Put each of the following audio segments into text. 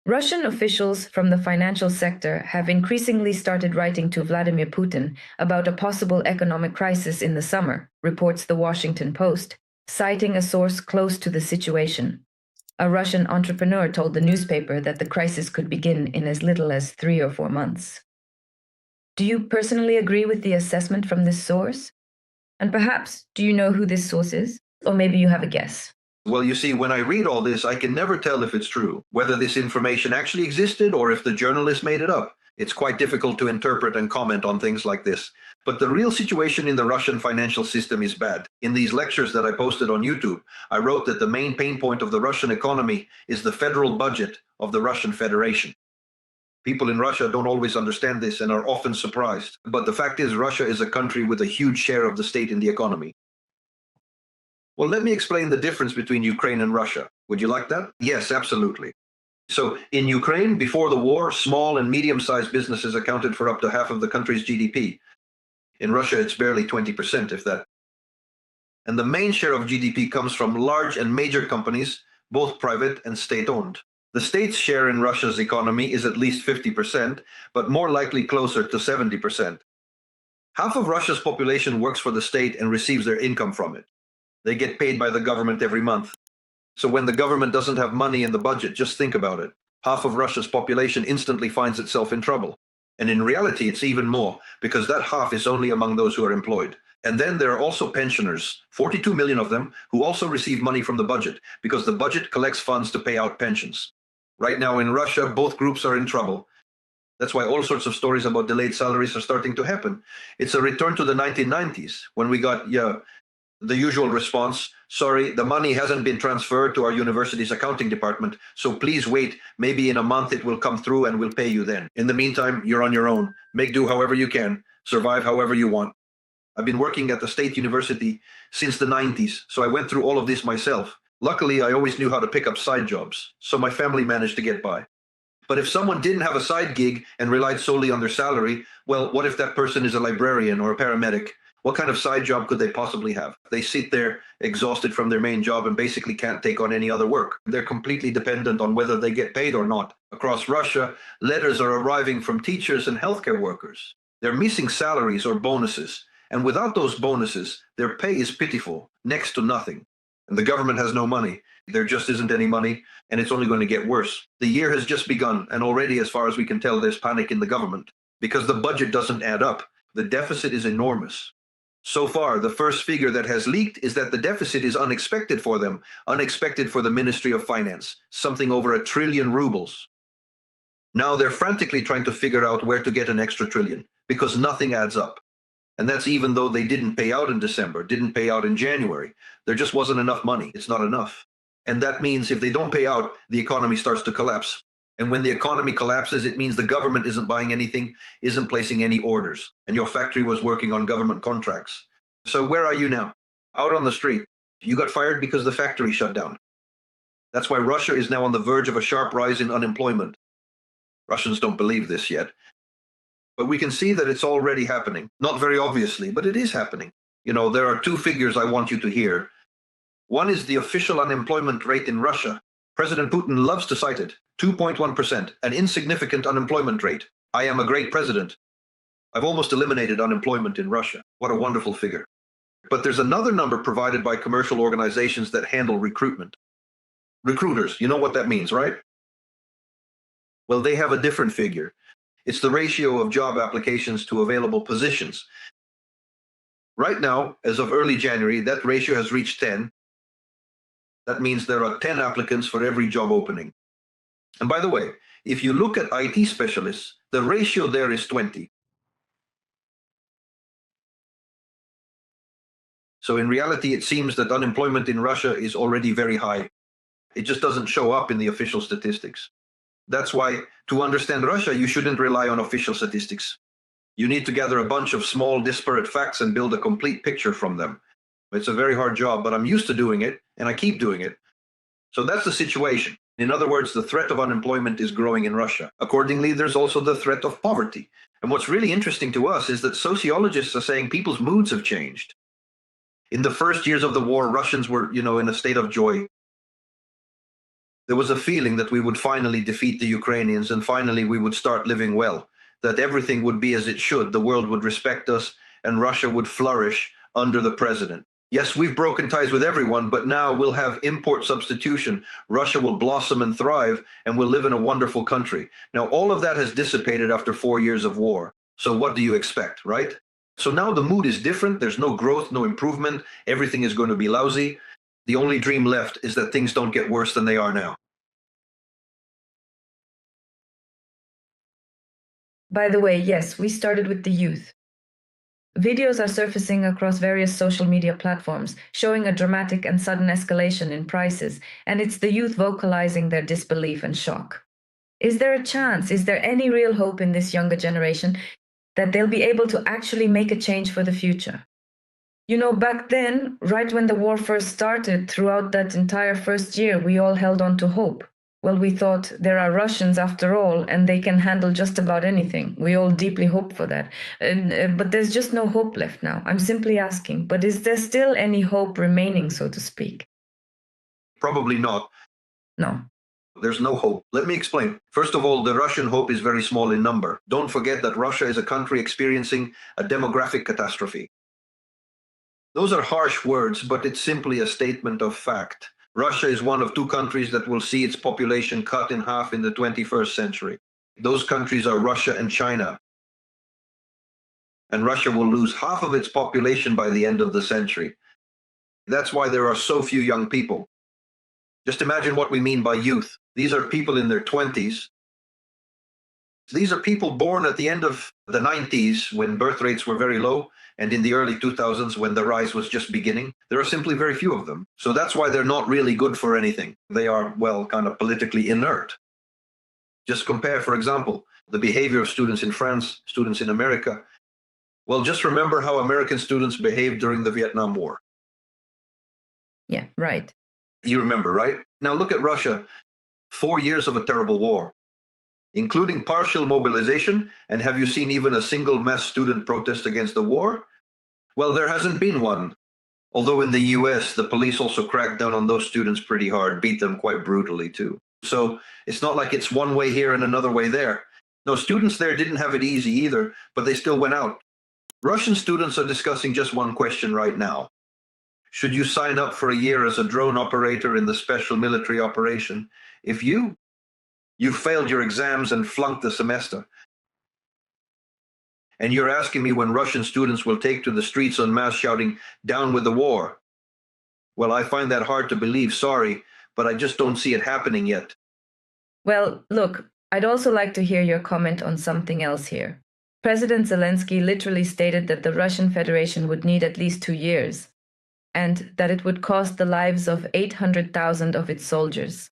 Russian officials from the financial sector have increasingly started writing to Vladimir Putin about a possible economic crisis in the summer, reports the Washington Post, citing a source close to the situation. A Russian entrepreneur told the newspaper that the crisis could begin in as little as 3 or 4 months. Do you personally agree with the assessment from this source? And perhaps, do you know who this source is? Or maybe you have a guess. Well, you see, when I read all this, I can never tell if it's true, whether this information actually existed or if the journalist made it up. It's quite difficult to interpret and comment on things like this. But the real situation in the Russian financial system is bad. In these lectures that I posted on YouTube, I wrote that the main pain point of the Russian economy is the federal budget of the Russian Federation. People in Russia don't always understand this and are often surprised. But the fact is, Russia is a country with a huge share of the state in the economy. Well, let me explain the difference between Ukraine and Russia. Would you like that? Yes, absolutely. So in Ukraine, before the war, small and medium-sized businesses accounted for up to half of the country's GDP. In Russia, it's barely 20%, if that. And the main share of GDP comes from large and major companies, both private and state-owned. The state's share in Russia's economy is at least 50%, but more likely closer to 70%. Half of Russia's population works for the state and receives their income from it. They get paid by the government every month. So when the government doesn't have money in the budget, just think about it. Half of Russia's population instantly finds itself in trouble. And in reality, it's even more, because that half is only among those who are employed. And then there are also pensioners, 42 million of them, who also receive money from the budget, because the budget collects funds to pay out pensions. Right now in Russia, both groups are in trouble. That's why all sorts of stories about delayed salaries are starting to happen. It's a return to the 1990s, when we got, the usual response, sorry, the money hasn't been transferred to our university's accounting department, so please wait, maybe in a month it will come through and we'll pay you then. In the meantime, you're on your own. Make do however you can, survive however you want. I've been working at the state university since the 90s, so I went through all of this myself. Luckily, I always knew how to pick up side jobs, so my family managed to get by. But if someone didn't have a side gig and relied solely on their salary, well, what if that person is a librarian or a paramedic? What kind of side job could they possibly have? They sit there exhausted from their main job and basically can't take on any other work. They're completely dependent on whether they get paid or not. Across Russia, letters are arriving from teachers and healthcare workers. They're missing salaries or bonuses. And without those bonuses, their pay is pitiful, next to nothing. And the government has no money. There just isn't any money, and it's only going to get worse. The year has just begun, and already, as far as we can tell, there's panic in the government. Because the budget doesn't add up. The deficit is enormous. So far, the first figure that has leaked is that the deficit is unexpected for them, unexpected for the Ministry of Finance, something over 1 trillion rubles. Now they're frantically trying to figure out where to get an extra trillion, because nothing adds up. And that's even though they didn't pay out in December, didn't pay out in January. There just wasn't enough money. It's not enough. And that means if they don't pay out, the economy starts to collapse. And when the economy collapses, it means the government isn't buying anything, isn't placing any orders, and your factory was working on government contracts. So where are you now? Out on the street. You got fired because the factory shut down. That's why Russia is now on the verge of a sharp rise in unemployment. Russians don't believe this yet. But we can see that it's already happening. Not very obviously, but it is happening. You know, there are two figures I want you to hear. One is the official unemployment rate in Russia. President Putin loves to cite it. 2.1%, an insignificant unemployment rate. I am a great president. I've almost eliminated unemployment in Russia. What a wonderful figure. But there's another number provided by commercial organizations that handle recruitment. Recruiters, you know what that means, right? Well, they have a different figure. It's the ratio of job applications to available positions. Right now, as of early January, that ratio has reached 10. That means there are 10 applicants for every job opening. And by the way, if you look at IT specialists, the ratio there is 20. So in reality, it seems that unemployment in Russia is already very high. It just doesn't show up in the official statistics. That's why, to understand Russia, you shouldn't rely on official statistics. You need to gather a bunch of small, disparate facts and build a complete picture from them. It's a very hard job, but I'm used to doing it, and I keep doing it. So that's the situation. In other words, the threat of unemployment is growing in Russia. Accordingly, there's also the threat of poverty. And what's really interesting to us is that sociologists are saying people's moods have changed. In the first years of the war, Russians were, in a state of joy. There was a feeling that we would finally defeat the Ukrainians and finally we would start living well, that everything would be as it should, the world would respect us, and Russia would flourish under the president. Yes, we've broken ties with everyone, but now we'll have import substitution. Russia will blossom and thrive, and we'll live in a wonderful country. Now, all of that has dissipated after 4 years of war. So what do you expect, right? So now the mood is different. There's no growth, no improvement. Everything is going to be lousy. The only dream left is that things don't get worse than they are now. By the way, yes, we started with the youth. Videos are surfacing across various social media platforms, showing a dramatic and sudden escalation in prices, and it's the youth vocalizing their disbelief and shock. Is there a chance, is there any real hope in this younger generation that they'll be able to actually make a change for the future? You know, back then, right when the war first started, throughout that entire first year, we all held on to hope. Well, we thought there are Russians after all, and they can handle just about anything. We all deeply hope for that. But there's just no hope left now. I'm simply asking, but is there still any hope remaining, so to speak? Probably not. No. There's no hope. Let me explain. First of all, the Russian hope is very small in number. Don't forget that Russia is a country experiencing a demographic catastrophe. Those are harsh words, but it's simply a statement of fact. Russia is one of two countries that will see its population cut in half in the 21st century. Those countries are Russia and China. And Russia will lose half of its population by the end of the century. That's why there are so few young people. Just imagine what we mean by youth. These are people in their 20s. These are people born at the end of the 90s when birth rates were very low, and in the early 2000s when the rise was just beginning. There are simply very few of them. So that's why they're not really good for anything. They are, well, kind of politically inert. Just compare, for example, the behavior of students in France, students in America. Well, just remember how American students behaved during the Vietnam War. Yeah, right. You remember, right? Now look at Russia. 4 years of a terrible war, including partial mobilization. And have you seen even a single mass student protest against the war? Well, there hasn't been one. Although in the US, the police also cracked down on those students pretty hard, beat them quite brutally too. So it's not like it's one way here and another way there. No, students there didn't have it easy either, but they still went out. Russian students are discussing just one question right now. Should you sign up for a year as a drone operator in the special military operation if you failed your exams and flunked the semester? And you're asking me when Russian students will take to the streets en masse shouting, "Down with the war." Well, I find that hard to believe, sorry, but I just don't see it happening yet. Well, look, I'd also like to hear your comment on something else here. President Zelensky literally stated that the Russian Federation would need at least 2 years, and that it would cost the lives of 800,000 of its soldiers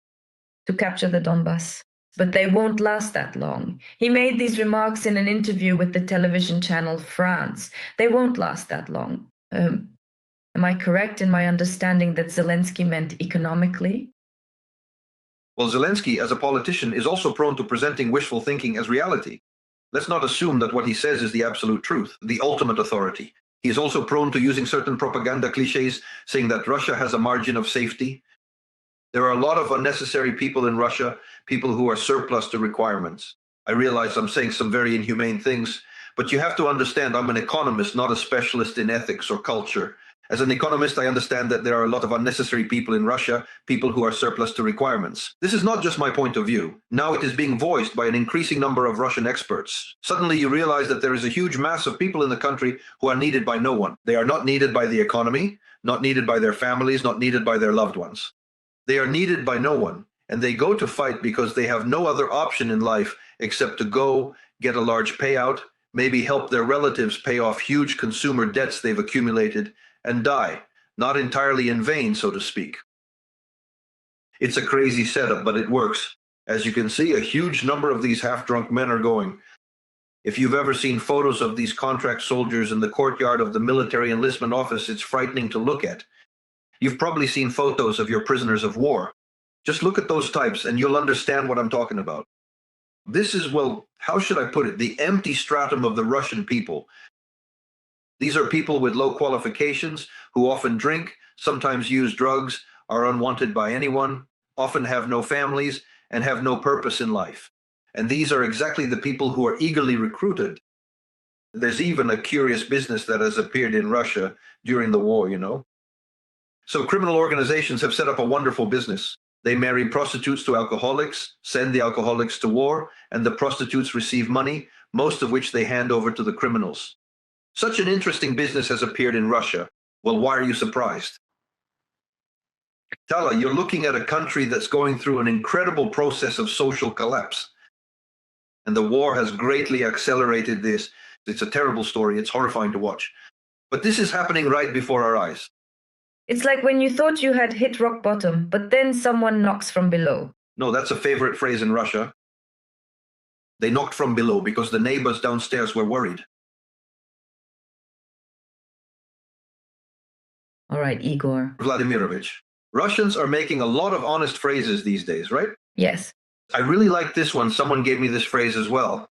to capture the Donbass. But they won't last that long. He made these remarks in an interview with the television channel France. They won't last that long. Am I correct in my understanding that Zelensky meant economically? Well, Zelensky, as a politician, is also prone to presenting wishful thinking as reality. Let's not assume that what he says is the absolute truth, the ultimate authority. He is also prone to using certain propaganda cliches, saying that Russia has a margin of safety. There are a lot of unnecessary people in Russia, people who are surplus to requirements. I realize I'm saying some very inhumane things, but you have to understand I'm an economist, not a specialist in ethics or culture. As an economist, I understand that there are a lot of unnecessary people in Russia, people who are surplus to requirements. This is not just my point of view. Now it is being voiced by an increasing number of Russian experts. Suddenly you realize that there is a huge mass of people in the country who are needed by no one. They are not needed by the economy, not needed by their families, not needed by their loved ones. They are needed by no one, and they go to fight because they have no other option in life except to go, get a large payout, maybe help their relatives pay off huge consumer debts they've accumulated, and die, not entirely in vain, so to speak. It's a crazy setup, but it works. As you can see, a huge number of these half-drunk men are going. If you've ever seen photos of these contract soldiers in the courtyard of the military enlistment office, it's frightening to look at. You've probably seen photos of your prisoners of war. Just look at those types and you'll understand what I'm talking about. This is, well, how should I put it? The empty stratum of the Russian people. These are people with low qualifications who often drink, sometimes use drugs, are unwanted by anyone. often have no families, and have no purpose in life. And these are exactly the people who are eagerly recruited. There's even a curious business that has appeared in Russia during the war, you know. So criminal organizations have set up a wonderful business. They marry prostitutes to alcoholics, send the alcoholics to war, and the prostitutes receive money, most of which they hand over to the criminals. Such an interesting business has appeared in Russia. Well, why are you surprised? Tala, you're looking at a country that's going through an incredible process of social collapse. And the war has greatly accelerated this. It's a terrible story. It's horrifying to watch. But this is happening right before our eyes. It's like when you thought you had hit rock bottom, but then someone knocks from below. No, that's a favorite phrase in Russia. They knocked from below because the neighbors downstairs were worried. All right, Igor. Vladimirovich, Russians are making a lot of honest phrases these days, right? Yes. I really like this one. Someone gave me this phrase as well.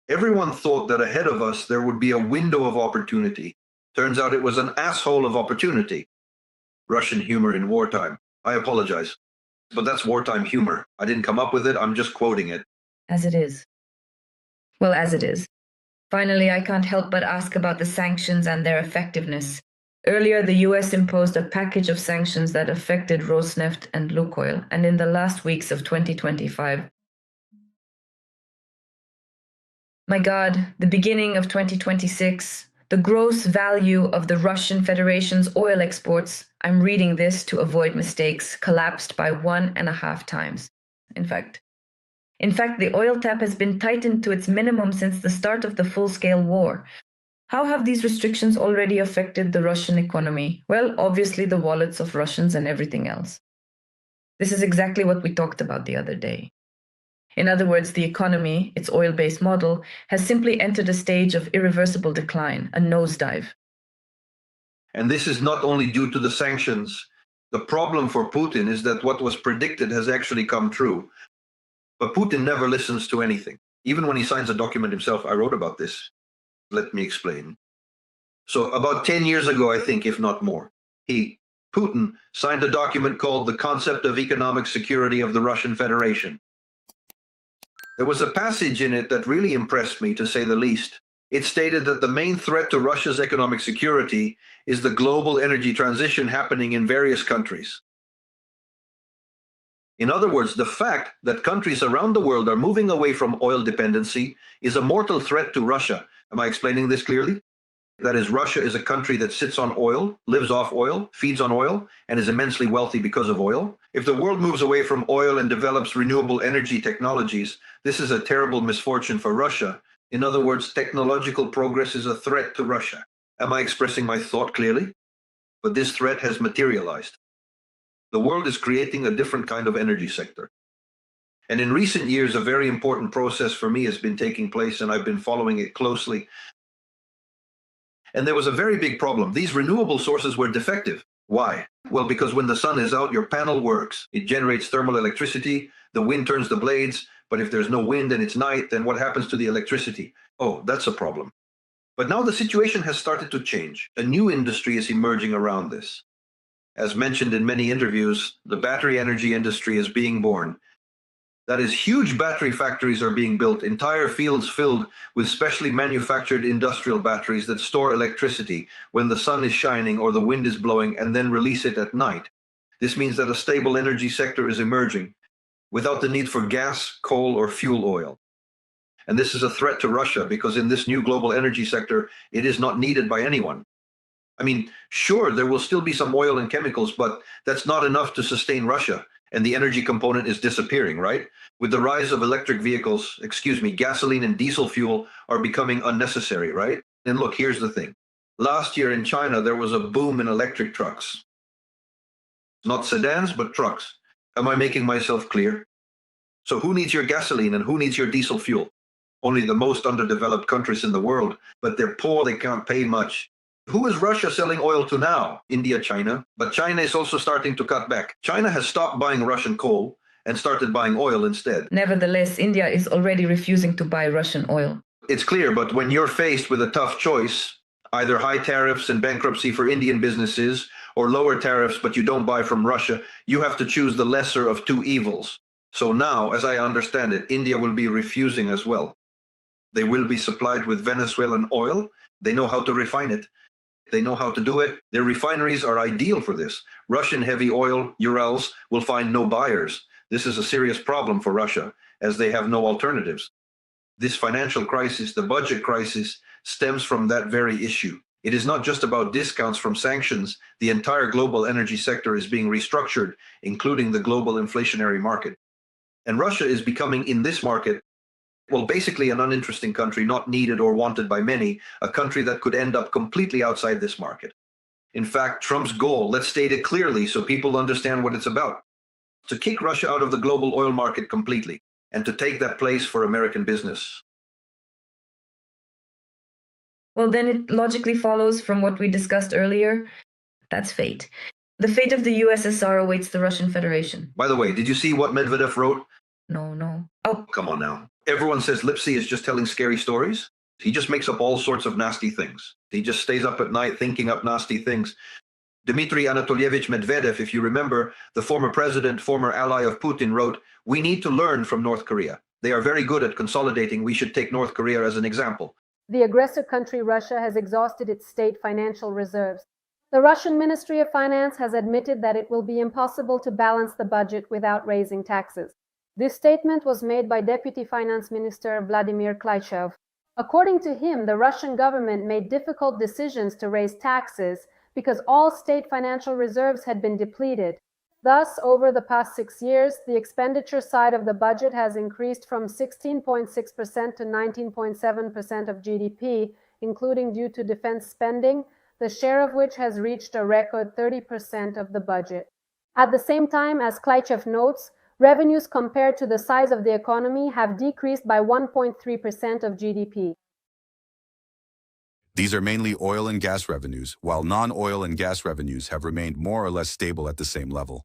Everyone thought that ahead of us there would be a window of opportunity. Turns out it was an asshole of opportunity. Russian humor in wartime. I apologize. But that's wartime humor. I didn't come up with it. I'm just quoting it. As it is. Well, as it is. Finally, I can't help but ask about the sanctions and their effectiveness. Earlier, the US imposed a package of sanctions that affected Rosneft and Lukoil, and in the last weeks of 2025. My God, the beginning of 2026, the gross value of the Russian Federation's oil exports, I'm reading this to avoid mistakes, collapsed by 1.5 times. In fact, the oil tap has been tightened to its minimum since the start of the full-scale war. How have these restrictions already affected the Russian economy? Well, obviously the wallets of Russians and everything else. This is exactly what we talked about the other day. In other words, the economy, its oil-based model, has simply entered a stage of irreversible decline, a nosedive. And this is not only due to the sanctions. The problem for Putin is that what was predicted has actually come true. But Putin never listens to anything. Even when he signs a document himself, I wrote about this. Let me explain. So about 10 years ago, I think, if not more, Putin, signed a document called the Concept of Economic Security of the Russian Federation. There was a passage in it that really impressed me, to say the least. It stated that the main threat to Russia's economic security is the global energy transition happening in various countries. In other words, the fact that countries around the world are moving away from oil dependency is a mortal threat to Russia. Am I explaining this clearly? That is, Russia is a country that sits on oil, lives off oil, feeds on oil, and is immensely wealthy because of oil. If the world moves away from oil and develops renewable energy technologies, this is a terrible misfortune for Russia. In other words, technological progress is a threat to Russia. Am I expressing my thought clearly? But this threat has materialized. The world is creating a different kind of energy sector. And in recent years, a very important process for me has been taking place, and I've been following it closely. And there was a very big problem. These renewable sources were defective. Why? Well, because when the sun is out, your panel works. It generates thermal electricity. The wind turns the blades. But if there's no wind and it's night, then what happens to the electricity? Oh, that's a problem. But now the situation has started to change. A new industry is emerging around this. As mentioned in many interviews, the battery energy industry is being born. That is, huge battery factories are being built, entire fields filled with specially manufactured industrial batteries that store electricity when the sun is shining or the wind is blowing and then release it at night. This means that a stable energy sector is emerging without the need for gas, coal, or fuel oil. And this is a threat to Russia because in this new global energy sector, it is not needed by anyone. I mean, sure, there will still be some oil and chemicals, but that's not enough to sustain Russia. And the energy component is disappearing, right? With the rise of electric vehicles, gasoline and diesel fuel are becoming unnecessary, right? And look, here's the thing. Last year in China, there was a boom in electric trucks. Not sedans, but trucks. Am I making myself clear? So who needs your gasoline and who needs your diesel fuel? Only the most underdeveloped countries in the world, but they're poor, they can't pay much. Who is Russia selling oil to now? India, China. But China is also starting to cut back. China has stopped buying Russian coal and started buying oil instead. Nevertheless, India is already refusing to buy Russian oil. It's clear, but when you're faced with a tough choice, either high tariffs and bankruptcy for Indian businesses or lower tariffs, but you don't buy from Russia, you have to choose the lesser of two evils. So now, as I understand it, India will be refusing as well. They will be supplied with Venezuelan oil. They know how to refine it. They know how to do it. Their refineries are ideal for this. Russian heavy oil, Urals, will find no buyers. This is a serious problem for Russia, as they have no alternatives. This financial crisis, the budget crisis, stems from that very issue. It is not just about discounts from sanctions. The entire global energy sector is being restructured, including the global inflationary market. And Russia is becoming, in this market, well, basically an uninteresting country, not needed or wanted by many, a country that could end up completely outside this market. In fact, Trump's goal, let's state it clearly so people understand what it's about, to kick Russia out of the global oil market completely and to take that place for American business. Well, then it logically follows from what we discussed earlier. That's fate. The fate of the USSR awaits the Russian Federation. By the way, did you see what Medvedev wrote? No. Oh, come on now. Everyone says Lipsy is just telling scary stories. He just makes up all sorts of nasty things. He just stays up at night thinking up nasty things. Dmitry Anatolyevich Medvedev, if you remember, the former president, former ally of Putin, wrote, "We need to learn from North Korea. They are very good at consolidating. We should take North Korea as an example." The aggressor country Russia has exhausted its state financial reserves. The Russian Ministry of Finance has admitted that it will be impossible to balance the budget without raising taxes. This statement was made by Deputy Finance Minister Vladimir Klitschko. According to him, the Russian government made difficult decisions to raise taxes because all state financial reserves had been depleted. Thus, over the past 6 years, the expenditure side of the budget has increased from 16.6% to 19.7% of GDP, including due to defense spending, the share of which has reached a record 30% of the budget. At the same time, as Klitschko notes, revenues compared to the size of the economy have decreased by 1.3% of GDP. These are mainly oil and gas revenues, while non-oil and gas revenues have remained more or less stable at the same level.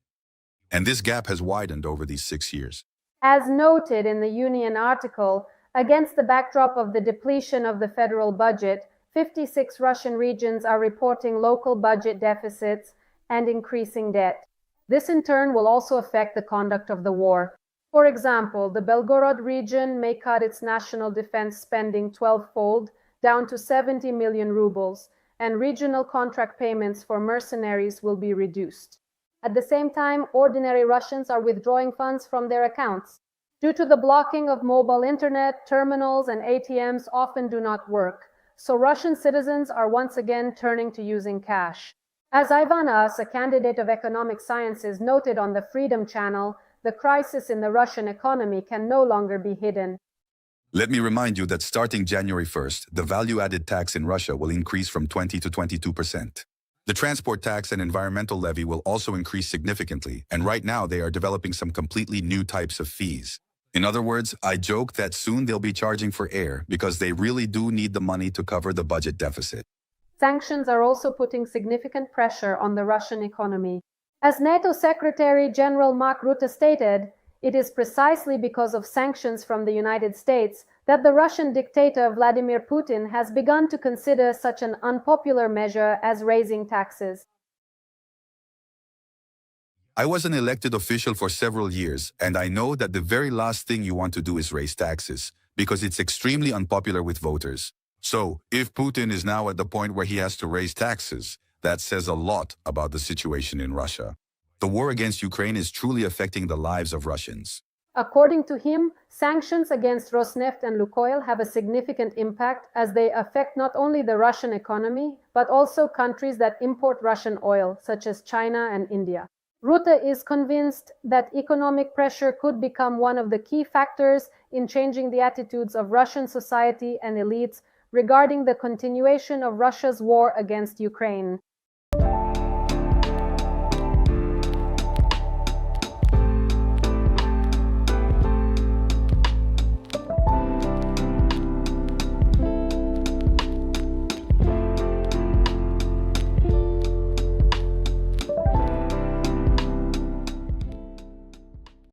And this gap has widened over these 6 years. As noted in the Union article, against the backdrop of the depletion of the federal budget, 56 Russian regions are reporting local budget deficits and increasing debt. This in turn will also affect the conduct of the war. For example, the Belgorod region may cut its national defense spending 12-fold, down to 70 million rubles, and regional contract payments for mercenaries will be reduced. At the same time, ordinary Russians are withdrawing funds from their accounts. Due to the blocking of mobile internet, terminals and ATMs often do not work, so Russian citizens are once again turning to using cash. As Ivan Us, a candidate of economic sciences, noted on the Freedom Channel, the crisis in the Russian economy can no longer be hidden. Let me remind you that starting January 1st, the value-added tax in Russia will increase from 20 to 22%. The transport tax and environmental levy will also increase significantly, and right now they are developing some completely new types of fees. In other words, I joke that soon they'll be charging for air because they really do need the money to cover the budget deficit. Sanctions are also putting significant pressure on the Russian economy. As NATO Secretary General Mark Rutte stated, it is precisely because of sanctions from the United States that the Russian dictator Vladimir Putin has begun to consider such an unpopular measure as raising taxes. I was an elected official for several years, and I know that the very last thing you want to do is raise taxes, because it's extremely unpopular with voters. So, if Putin is now at the point where he has to raise taxes, that says a lot about the situation in Russia. The war against Ukraine is truly affecting the lives of Russians. According to him, sanctions against Rosneft and Lukoil have a significant impact as they affect not only the Russian economy, but also countries that import Russian oil, such as China and India. Rutte is convinced that economic pressure could become one of the key factors in changing the attitudes of Russian society and elites regarding the continuation of Russia's war against Ukraine.